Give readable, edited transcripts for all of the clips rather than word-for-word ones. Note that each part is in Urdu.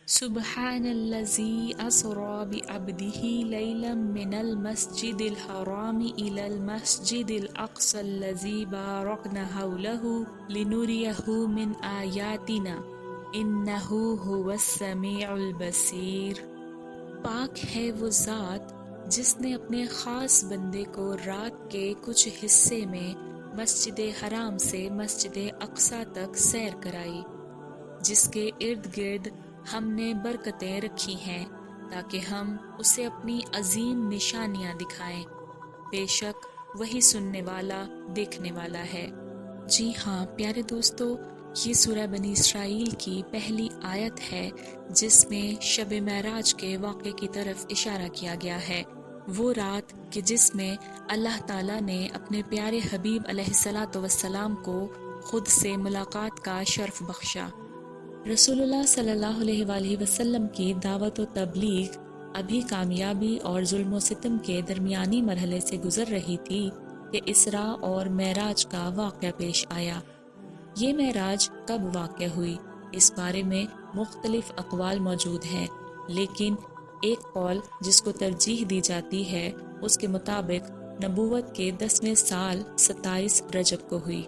سبحان الذي أسرى بعبده ليلا من المسجد الحرام إلى المسجد الأقصى الذي باركنا حوله لنريه من آياتنا إنه هو السميع البصير۔ پاک ہے وہ ذات جس نے اپنے خاص بندے کو رات کے کچھ حصے میں مسجد حرام سے مسجد اقصی تک سیر کرائی، جس کے ارد گرد ہم نے برکتیں رکھی ہیں تاکہ ہم اسے اپنی عظیم نشانیاں دکھائیں۔ بے شک وہی سننے والا دیکھنے والا ہے۔ جی ہاں پیارے دوستو، یہ سورہ بنی اسرائیل کی پہلی آیت ہے جس میں شب معراج کے واقعے کی طرف اشارہ کیا گیا ہے۔ وہ رات کہ جس میں اللہ تعالیٰ نے اپنے پیارے حبیب علیہ الصلاۃ والسلام کو خود سے ملاقات کا شرف بخشا۔ رسول اللہ صلی اللہ علیہ وآلہ وسلم کی دعوت و تبلیغ ابھی کامیابی اور ظلم و ستم کے درمیانی مرحلے سے گزر رہی تھی کہ اسراء اور معراج کا واقعہ پیش آیا۔ یہ معراج کب واقع ہوئی، اس بارے میں مختلف اقوال موجود ہیں، لیکن ایک قول جس کو ترجیح دی جاتی ہے اس کے مطابق نبوت کے 10ویں سال 27 رجب کو ہوئی۔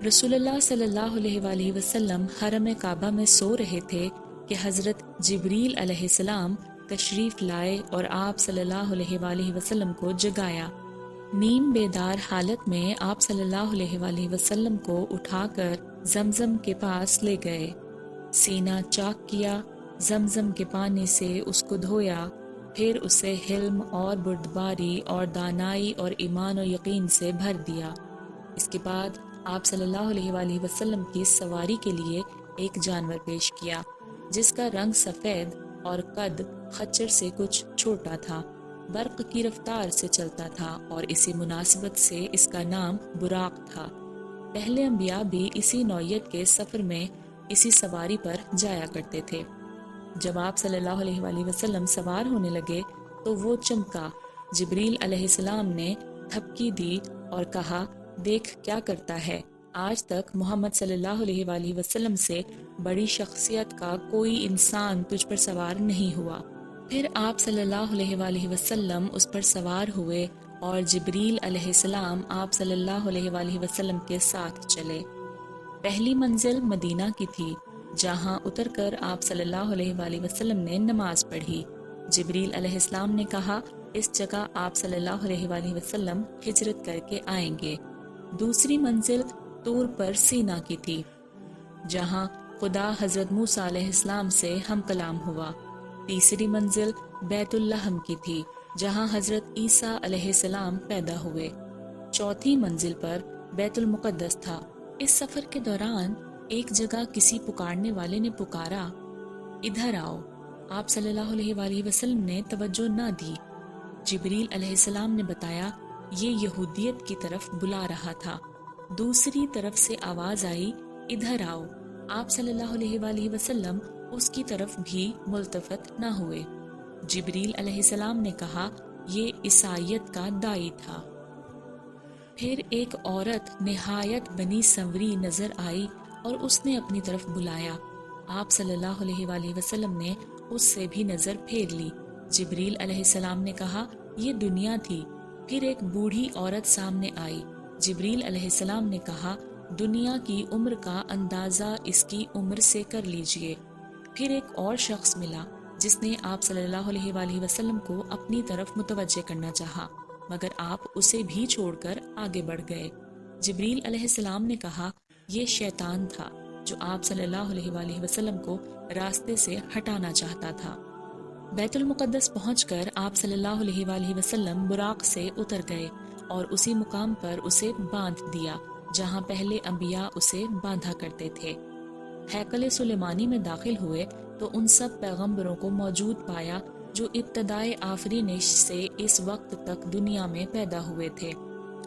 رسول اللہ صلی اللہ علیہ وآلہ وسلم حرم کعبہ میں سو رہے تھے کہ حضرت جبریل علیہ السلام تشریف لائے اور آپ صلی اللہ علیہ وآلہ وسلم کو جگایا۔ نیم بیدار حالت میں آپ صلی اللہ علیہ وآلہ وسلم کو اٹھا کر زمزم کے پاس لے گئے، سینہ چاک کیا، زمزم کے پانی سے اس کو دھویا، پھر اسے حلم اور بردباری اور دانائی اور ایمان و یقین سے بھر دیا۔ اس کے بعد آپ صلی اللہ علیہ وآلہ وسلم کی سواری کے لیے ایک جانور پیش کیا جس کا رنگ سفید اور قد خچر سے کچھ چھوٹا تھا، برق کی رفتار سے چلتا تھا اور اسی مناسبت سے اس کا نام براق تھا۔ پہلے انبیاء بھی اسی نوعیت کے سفر میں اسی سواری پر جایا کرتے تھے۔ جب آپ صلی اللہ علیہ وآلہ وسلم سوار ہونے لگے تو وہ چمکا۔ جبریل علیہ السلام نے تھپکی دی اور کہا، دیکھ کیا کرتا ہے، آج تک محمد صلی اللہ علیہ وآلہ وسلم سے بڑی شخصیت کا کوئی انسان تجھ پر سوار نہیں ہوا۔ پھر آپ صلی اللہ علیہ وآلہ وسلم اس پر سوار ہوئے اور جبریل علیہ السلام آپ صلی اللہ علیہ وآلہ وسلم کے ساتھ چلے۔ پہلی منزل مدینہ کی تھی، جہاں اتر کر آپ صلی اللہ علیہ وآلہ وسلم نے نماز پڑھی۔ جبریل علیہ السلام نے کہا، اس جگہ آپ صلی اللہ علیہ وآلہ وسلم ہجرت کر کے آئیں گے۔ دوسری منزل طور پر سینا کی تھی، جہاں خدا حضرت موسیٰ علیہ السلام سے ہم کلام ہوا۔ تیسری منزل بیت اللحم کی تھی، جہاں حضرت عیسیٰ علیہ السلام پیدا ہوئے۔ چوتھی منزل پر بیت المقدس تھا۔ اس سفر کے دوران ایک جگہ کسی پکارنے والے نے پکارا، ادھر آؤ۔ آپ صلی اللہ علیہ وآلہ وسلم نے توجہ نہ دی۔ جبریل علیہ السلام نے بتایا، یہ یہودیت کی طرف بلا رہا تھا۔ دوسری طرف سے آواز آئی، ادھر آؤ۔ آپ صلی اللہ علیہ وآلہ وسلم اس کی طرف بھی ملتفت نہ ہوئے۔ جبریل علیہ السلام نے کہا، یہ عیسائیت کا داعی تھا۔ پھر ایک عورت نہایت بنی سنوری نظر آئی اور اس نے اپنی طرف بلایا۔ آپ صلی اللہ علیہ وآلہ وسلم نے اس سے بھی نظر پھیر لی۔ جبریل علیہ السلام نے کہا، یہ دنیا تھی۔ پھر ایک بوڑھی عورت سامنے آئی۔ جبریل علیہ السلام نے کہا، دنیا کی عمر کا اندازہ اس کی عمر سے کر لیجئے۔ پھر ایک اور شخص ملا جس نے آپ صلی اللہ علیہ وآلہ وسلم کو اپنی طرف متوجہ کرنا چاہا، مگر آپ اسے بھی چھوڑ کر آگے بڑھ گئے۔ جبریل علیہ السلام نے کہا، یہ شیطان تھا جو آپ صلی اللہ علیہ وآلہ وسلم کو راستے سے ہٹانا چاہتا تھا۔ بیت المقدس پہنچ کر آپ صلی اللہ علیہ وآلہ وسلم براق سے اتر گئے اور اسی مقام پر اسے باندھ دیا جہاں پہلے انبیاء اسے باندھا کرتے تھے۔ ہیکل سلیمانی میں داخل ہوئے تو ان سب پیغمبروں کو موجود پایا جو ابتدائے آفرینش سے اس وقت تک دنیا میں پیدا ہوئے تھے۔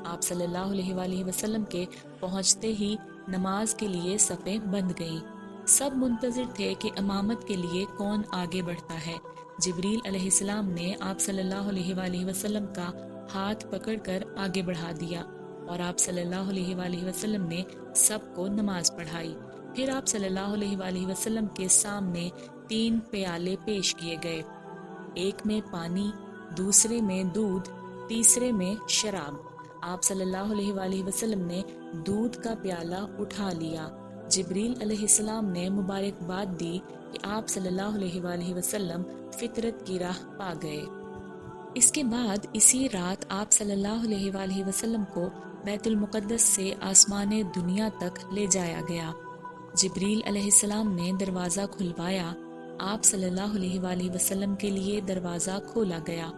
آپ صلی اللہ علیہ وآلہ وسلم کے پہنچتے ہی نماز کے لیے صفیں بند گئیں۔ سب منتظر تھے کہ امامت کے لیے کون آگے بڑھتا ہے۔ جبریل علیہ السلام نے آپ صلی اللہ علیہ وآلہ وسلم کا ہاتھ پکڑ کر آگے بڑھا دیا اور آپ صلی اللہ علیہ وآلہ وسلم نے سب کو نماز پڑھائی۔ پھر آپ صلی اللہ علیہ وآلہ وسلم کے سامنے 3 پیالے پیش کیے گئے، ایک میں پانی، دوسرے میں دودھ، تیسرے میں شراب۔ آپ صلی اللہ علیہ وآلہ وسلم نے دودھ کا پیالہ اٹھا لیا۔ جبریل علیہ السلام نے مبارکباد دی کہ آپ صلی اللہ علیہ وآلہ وسلم فطرت کی راہ پا گئے۔ اس کے بعد اسی رات آپ صلی اللہ علیہ وآلہ وسلم کو بیت المقدس سے آسمان دنیا تک لے جایا گیا۔ جبریل علیہ السلام نے دروازہ کھلوایا، آپ صلی اللہ علیہ وآلہ وسلم کے لیے دروازہ کھولا گیا۔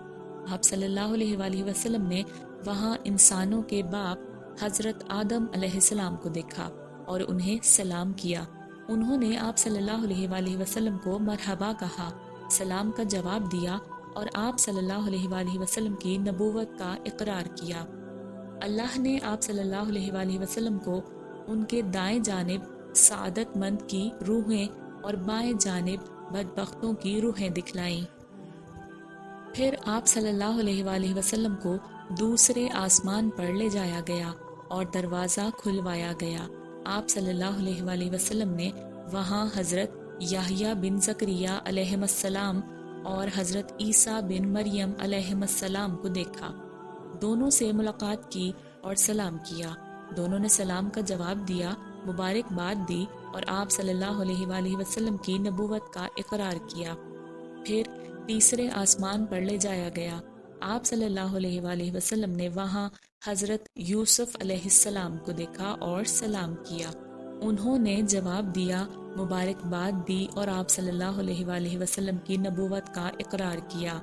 آپ صلی اللہ علیہ وآلہ وسلم نے وہاں انسانوں کے باپ حضرت آدم علیہ السلام کو دیکھا اور انہیں سلام کیا۔ انہوں نے آپ صلی اللہ علیہ وآلہ وسلم کو مرحبا کہا، سلام کا جواب دیا اور آپ صلی اللہ علیہ وآلہ وسلم کی نبوت کا اقرار کیا۔ اللہ نے آپ صلی اللہ علیہ وآلہ وسلم کو ان کے دائیں جانب سعادت مند کی روحیں اور بائیں جانب بدبختوں کی روحیں دکھلائیں۔ پھر آپ صلی اللہ علیہ وآلہ وسلم کو دوسرے آسمان پر لے جایا گیا اور دروازہ کھلوایا گیا۔ آپ صلی اللہ علیہ وآلہ وسلم نے وہاں حضرت یحییٰ بن زکریا علیہ السلام اور حضرت عیسیٰ بن مریم علیہ السلام کو دیکھا۔ دونوں سے ملاقات کی اور سلام کیا۔ دونوں نے سلام کا جواب دیا، مبارکباد دی اور آپ صلی اللہ علیہ وآلہ وسلم کی نبوت کا اقرار کیا۔ پھر تیسرے آسمان پر لے جایا گیا۔ آپ صلی اللہ علیہ وآلہ وسلم نے وہاں حضرت یوسف علیہ السلام کو دیکھا اور سلام کیا۔ انہوں نے جواب دیا، مبارکباد دی اور آپ صلی اللہ علیہ وآلہ وسلم کی نبوت کا اقرار کیا۔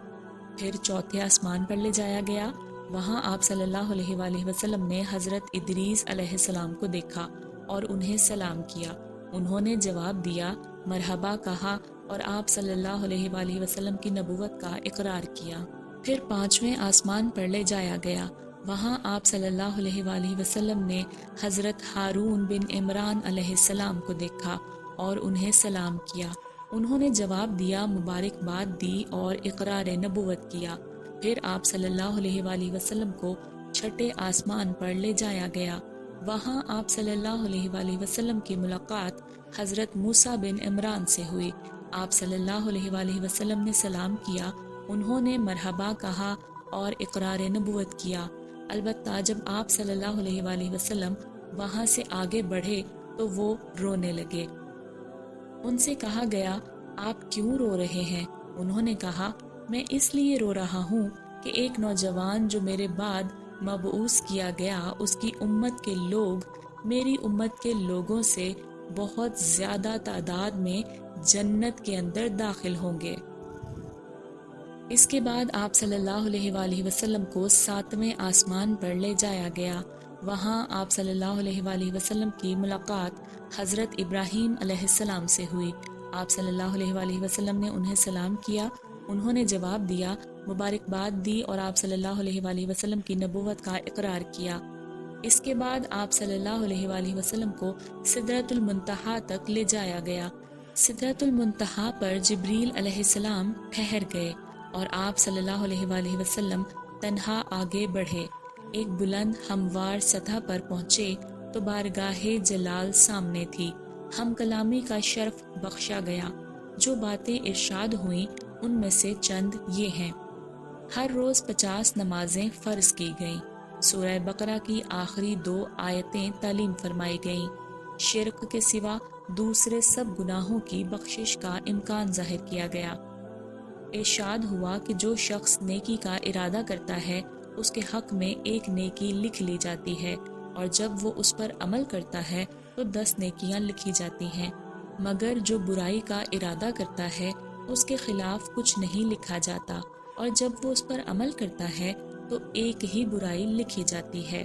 پھر چوتھے آسمان پر لے جایا گیا۔ وہاں آپ صلی اللہ علیہ وآلہ وسلم نے حضرت ادریس علیہ السلام کو دیکھا اور انہیں سلام کیا۔ انہوں نے جواب دیا، مرحبا کہا اور آپ صلی اللہ علیہ وآلہ وسلم کی نبوت کا اقرار کیا۔ پھر پانچویں آسمان پر لے جایا گیا۔ وہاں آپ صلی اللہ علیہ وآلہ وسلم نے حضرت ہارون بن عمران علیہ السلام کو دیکھا اور انہیں سلام کیا۔ انہوں نے جواب دیا، مبارکباد دی اور اقرار نبوت کیا۔ پھر آپ صلی اللہ علیہ وآلہ وسلم کو چھٹے آسمان پر لے جایا گیا۔ وہاں آپ صلی اللہ علیہ وآلہ وسلم کی ملاقات حضرت موسیٰ بن عمران سے ہوئی۔ آپ صلی اللہ علیہ وآلہ وسلم نے سلام کیا، انہوں نے مرحبا کہا اور اقرار نبوت کیا۔ البتہ جب آپ صلی اللہ علیہ وآلہ وسلم وہاں سے آگے بڑھے تو وہ رونے لگے۔ ان سے کہا گیا، آپ کیوں رو رہے ہیں؟ انہوں نے کہا، میں اس لیے رو رہا ہوں کہ ایک نوجوان جو میرے بعد مبعوث کیا گیا، اس کی امت کے لوگ میری امت کے لوگوں سے بہت زیادہ تعداد میں جنت کے اندر داخل ہوں گے۔ اس کے بعد آپ صلی اللہ علیہ وآلہ وسلم کو ساتویں آسمان پر لے جایا گیا۔ وہاں آپ صلی اللہ علیہ وآلہ وسلم کی ملاقات حضرت ابراہیم علیہ السلام سے ہوئی۔ آپ صلی اللہ علیہ وآلہ وسلم نے انہیں سلام کیا، انہوں نے جواب دیا، مبارکباد دی اور آپ صلی اللہ علیہ وآلہ وسلم کی نبوت کا اقرار کیا۔ اس کے بعد آپ صلی اللہ علیہ وآلہ وسلم کو سدرۃ المنتہا تک لے جایا گیا۔ سدرۃ المنتہا پر جبریل علیہ السلام ٹھہر گئے اور آپ صلی اللہ علیہ وآلہ وسلم تنہا آگے بڑھے۔ ایک بلند ہموار سطح پر پہنچے تو بارگاہ جلال سامنے تھی۔ ہم کلامی کا شرف بخشا گیا۔ جو باتیں ارشاد ہوئیں ان میں سے چند یہ ہیں۔ ہر روز 50 نمازیں فرض کی گئیں۔ سورہ بقرہ کی آخری 2 آیتیں تعلیم فرمائی گئیں۔ شرک کے سوا دوسرے سب گناہوں کی بخشش کا امکان ظاہر کیا گیا۔ ارشاد ہوا کہ جو شخص نیکی کا ارادہ کرتا ہے اس کے حق میں ایک نیکی لکھ لی جاتی ہے، اور جب وہ اس پر عمل کرتا ہے تو 10 نیکیاں لکھی جاتی ہیں، مگر جو برائی کا ارادہ کرتا ہے اس کے خلاف کچھ نہیں لکھا جاتا، اور جب وہ اس پر عمل کرتا ہے تو ایک ہی برائی لکھی جاتی ہے۔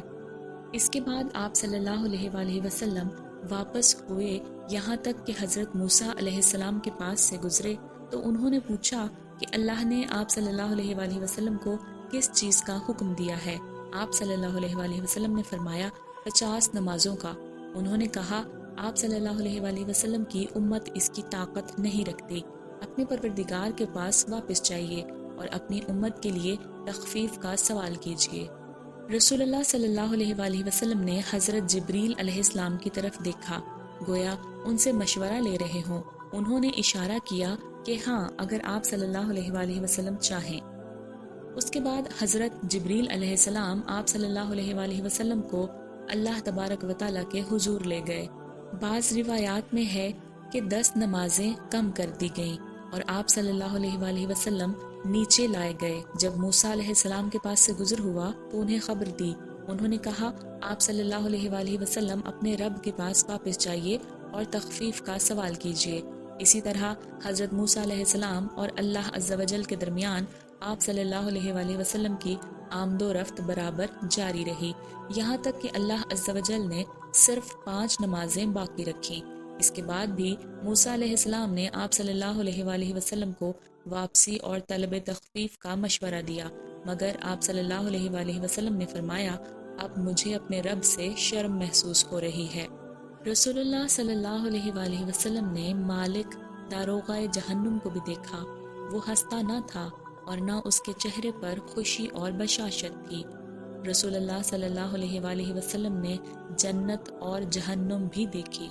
اس کے بعد آپ صلی اللہ علیہ وآلہ وسلم واپس ہوئے، یہاں تک کہ حضرت موسیٰ علیہ السلام کے پاس سے گزرے تو انہوں نے پوچھا کہ اللہ نے آپ صلی اللہ علیہ وآلہ وسلم کو کس چیز کا حکم دیا ہے؟ آپ صلی اللہ علیہ وآلہ وسلم نے فرمایا 50 نمازوں کا۔ انہوں نے کہا، آپ صلی اللہ علیہ وآلہ وسلم کی امت اس کی طاقت نہیں رکھتی، اپنے پروردگار کے پاس واپس جائیے اور اپنی امت کے لیے تخفیف کا سوال کیجیے۔ رسول اللہ صلی اللہ علیہ وآلہ وسلم نے حضرت جبریل علیہ السلام کی طرف دیکھا۔ گویا ان سے مشورہ لے رہے ہوں۔ انہوں نے اشارہ کیا کہ ہاں، اگر آپ صلی اللہ علیہ وآلہ وسلم چاہیں۔ اس کے بعد حضرت جبریل علیہ السلام آپ صلی اللہ علیہ وآلہ وسلم کو اللہ تبارک و تعالیٰ کے حضور لے گئے۔ بعض روایات میں ہے کہ 10 نمازیں کم کر دی گئیں اور آپ صلی اللہ علیہ وآلہ وسلم نیچے لائے گئے۔ جب موسیٰ علیہ السلام کے پاس سے گزر ہوا تو انہیں خبر دی۔ انہوں نے کہا، آپ صلی اللہ علیہ وآلہ وسلم اپنے رب کے پاس واپس جائیے اور تخفیف کا سوال کیجیے۔ اسی طرح حضرت موسیٰ علیہ السلام اور اللہ عز و جل کے درمیان آپ صلی اللہ علیہ وآلہ وسلم کی آمد و رفت برابر جاری رہی، یہاں تک کہ اللہ عز و جل نے صرف 5 نمازیں باقی رکھیں۔ اس کے بعد بھی موسیٰ علیہ السلام نے آپ صلی اللہ علیہ وآلہ وسلم کو واپسی اور طلب تخفیف کا مشورہ دیا، مگر آپ صلی اللہ علیہ وآلہ وسلم نے فرمایا، اب مجھے اپنے رب سے شرم محسوس ہو رہی ہے۔ رسول اللہ صلی اللہ علیہ وآلہ وسلم نے مالک داروغہ جہنم کو بھی دیکھا۔ وہ ہنستا نہ تھا اور نہ اس کے چہرے پر خوشی اور بشاشت تھی۔ رسول اللہ صلی اللہ علیہ وآلہ وسلم نے جنت اور جہنم بھی دیکھی۔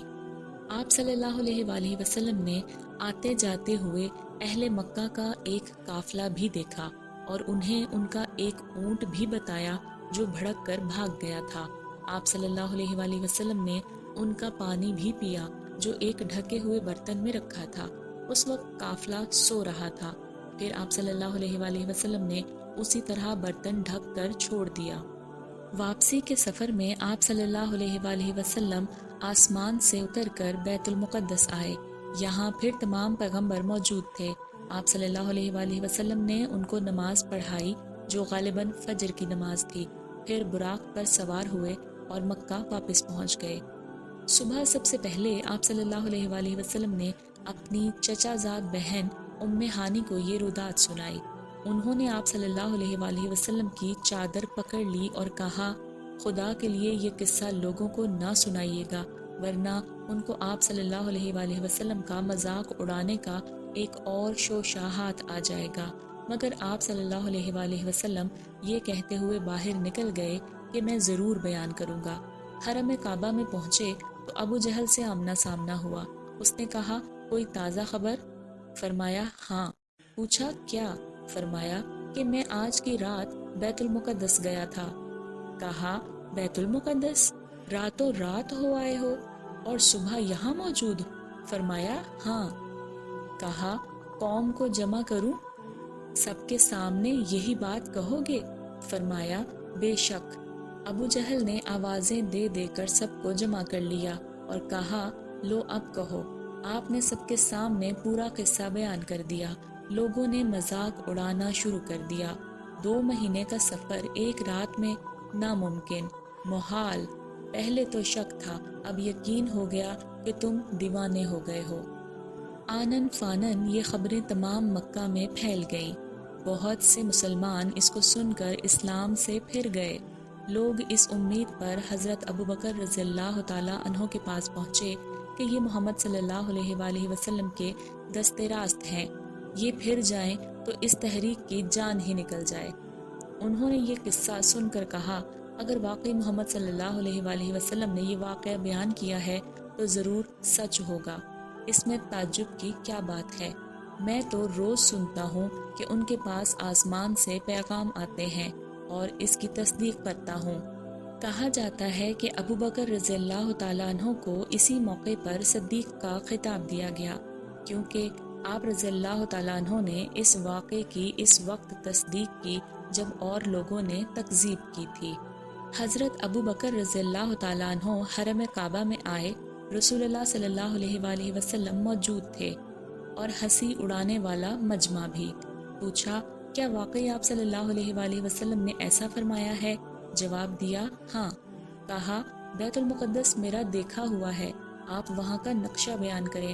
آپ صلی اللہ علیہ وآلہ وسلم نے آتے جاتے ہوئے اہل مکہ کا ایک قافلہ بھی دیکھا اور انہیں ان کا ایک اونٹ بھی بتایا جو بھڑک کر بھاگ گیا تھا۔ آپ صلی اللہ علیہ وآلہ وسلم نے ان کا پانی بھی پیا جو ایک ڈھکے ہوئے برتن میں رکھا تھا۔ اس وقت قافلہ سو رہا تھا، پھر آپ صلی اللہ علیہ وآلہ وسلم نے اسی طرح برتن ڈھک کر چھوڑ دیا۔ واپسی کے سفر میں آپ صلی اللہ علیہ وآلہ وسلم آسمان سے اتر کر بیت المقدس آئے۔ یہاں پھر تمام پیغمبر موجود تھے۔ آپ صلی اللہ علیہ وآلہ وسلم نے ان کو نماز پڑھائی جو غالباً فجر کی نماز تھی، پھر براق پر سوار ہوئے اور مکہ واپس پہنچ گئے۔ صبح سب سے پہلے آپ صلی اللہ علیہ وآلہ وسلم نے اپنی چچا زاد بہن ام ہانی کو یہ رودات سنائی۔ انہوں نے آپ صلی اللہ علیہ وآلہ وسلم کی چادر پکڑ لی اور کہا، خدا کے لیے یہ قصہ لوگوں کو نہ سنائیے گا، ورنہ ان کو آپ صلی اللہ علیہ وآلہ وسلم کا مذاق اڑانے کا ایک اور شوشہ ہاتھ آ جائے گا۔ مگر آپ صلی اللہ علیہ وآلہ وسلم یہ کہتے ہوئے باہر نکل گئے کہ میں ضرور بیان کروں گا۔ حرم کعبہ میں پہنچے تو ابو جہل سے آمنا سامنا ہوا۔ اس نے کہا، کوئی تازہ خبر؟ فرمایا، ہاں۔ پوچھا، کیا؟ فرمایا کہ میں آج کی رات بیت المقدس گیا تھا۔ کہا، بیت المقدس؟ راتوں رات ہو آئے ہو اور صبح یہاں موجود؟ فرمایا، ہاں۔ کہا، قوم کو جمع کروں؟ سب کے سامنے یہی بات کہو گے؟ فرمایا، بے شک۔ ابو جہل نے آوازیں دے دے کر سب کو جمع کر لیا اور کہا، لو اب کہو۔ آپ نے سب کے سامنے پورا قصہ بیان کر دیا۔ لوگوں نے مذاق اڑانا شروع کر دیا۔ 2 مہینے کا سفر ایک رات میں ناممکن، محال۔ پہلے تو شک تھا، اب یقین ہو گیا کہ تم دیوانے ہو گئے ہو۔ آنن فانن یہ خبریں تمام مکہ میں پھیل گئیں۔ بہت سے مسلمان اس کو سن کر اسلام سے پھر گئے۔ لوگ اس امید پر حضرت ابوبکر رضی اللہ تعالیٰ عنہ کے پاس پہنچے کہ یہ محمد صلی اللہ علیہ وآلہ وسلم کے دست راست ہیں، یہ پھر جائیں تو اس تحریک کی جان ہی نکل جائے۔ انہوں نے یہ قصہ سن کر کہا، اگر واقعی محمد صلی اللہ علیہ وآلہ وسلم نے یہ واقعہ بیان کیا ہے تو ضرور سچ ہوگا، اس میں تعجب کی کیا بات ہے؟ میں تو روز سنتا ہوں کہ ان کے پاس آسمان سے پیغام آتے ہیں اور اس کی تصدیق کرتا ہوں۔ کہا جاتا ہے کہ ابوبکر رضی اللہ تعالیٰ عنہ کو اسی موقع پر صدیق کا خطاب دیا گیا، کیونکہ آپ رضی اللہ تعالیٰ عنہ نے اس واقعے کی اس وقت تصدیق کی جب اور لوگوں نے تکذیب کی تھی۔ حضرت ابوبکر رضی اللہ تعالیٰ عنہ حرم کعبہ میں آئے۔ رسول اللہ صلی اللہ علیہ وآلہ وسلم موجود تھے اور ہنسی اڑانے والا مجمع بھی۔ پوچھا، کیا واقعی آپ صلی اللہ علیہ وآلہ وسلم نے ایسا فرمایا ہے؟ جواب دیا، ہاں۔ کہا، بیت المقدس میرا دیکھا ہوا ہے، آپ وہاں کا نقشہ بیان کریں۔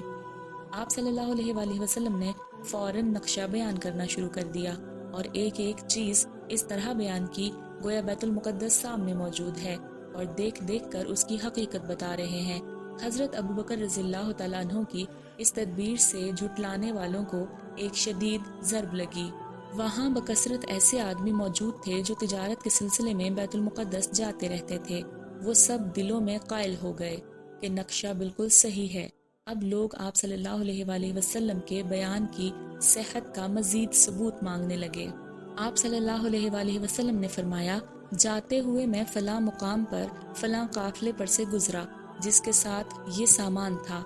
آپ صلی اللہ علیہ وآلہ وسلم نے فوراً نقشہ بیان کرنا شروع کر دیا اور ایک ایک چیز اس طرح بیان کی گویا بیت المقدس سامنے موجود ہے اور دیکھ دیکھ کر اس کی حقیقت بتا رہے ہیں۔ حضرت ابوبکر رضی اللہ تعالیٰ عنہ کی اس تدبیر سے جھٹلانے والوں کو ایک شدید ضرب لگی۔ وہاں بکثرت ایسے آدمی موجود تھے جو تجارت کے سلسلے میں بیت المقدس جاتے رہتے تھے۔ وہ سب دلوں میں قائل ہو گئے۔ کہ نقشہ بالکل صحیح ہے۔ اب لوگ آپ صلی اللہ علیہ وآلہ وسلم کے بیان کی صحت کا مزید ثبوت مانگنے لگے۔ آپ صلی اللہ علیہ وآلہ وسلم نے فرمایا، جاتے ہوئے میں فلاں مقام پر فلاں قافلے پر سے گزرا جس کے ساتھ یہ سامان تھا۔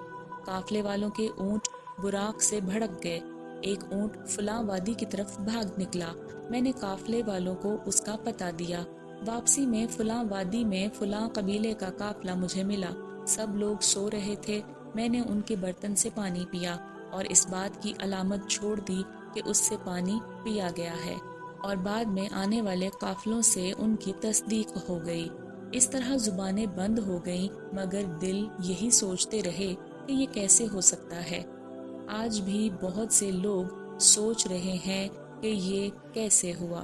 قافلے والوں کے اونٹ براق سے بھڑک گئے۔ ایک اونٹ فلاں وادی کی طرف بھاگ نکلا۔ میں نے قافلے والوں کو اس کا پتہ دیا۔ واپسی میں فلاں وادی میں فلاں قبیلے کا قافلہ مجھے ملا۔ سب لوگ سو رہے تھے۔ میں نے ان کے برتن سے پانی پیا اور اس بات کی علامت چھوڑ دی کہ اس سے پانی پیا گیا ہے، اور بعد میں آنے والے قافلوں سے ان کی تصدیق ہو گئی۔ اس طرح زبانیں بند ہو گئیں، مگر دل یہی سوچتے رہے کہ یہ کیسے ہو سکتا ہے۔ آج بھی بہت سے لوگ سوچ رہے ہیں کہ یہ کیسے ہوا۔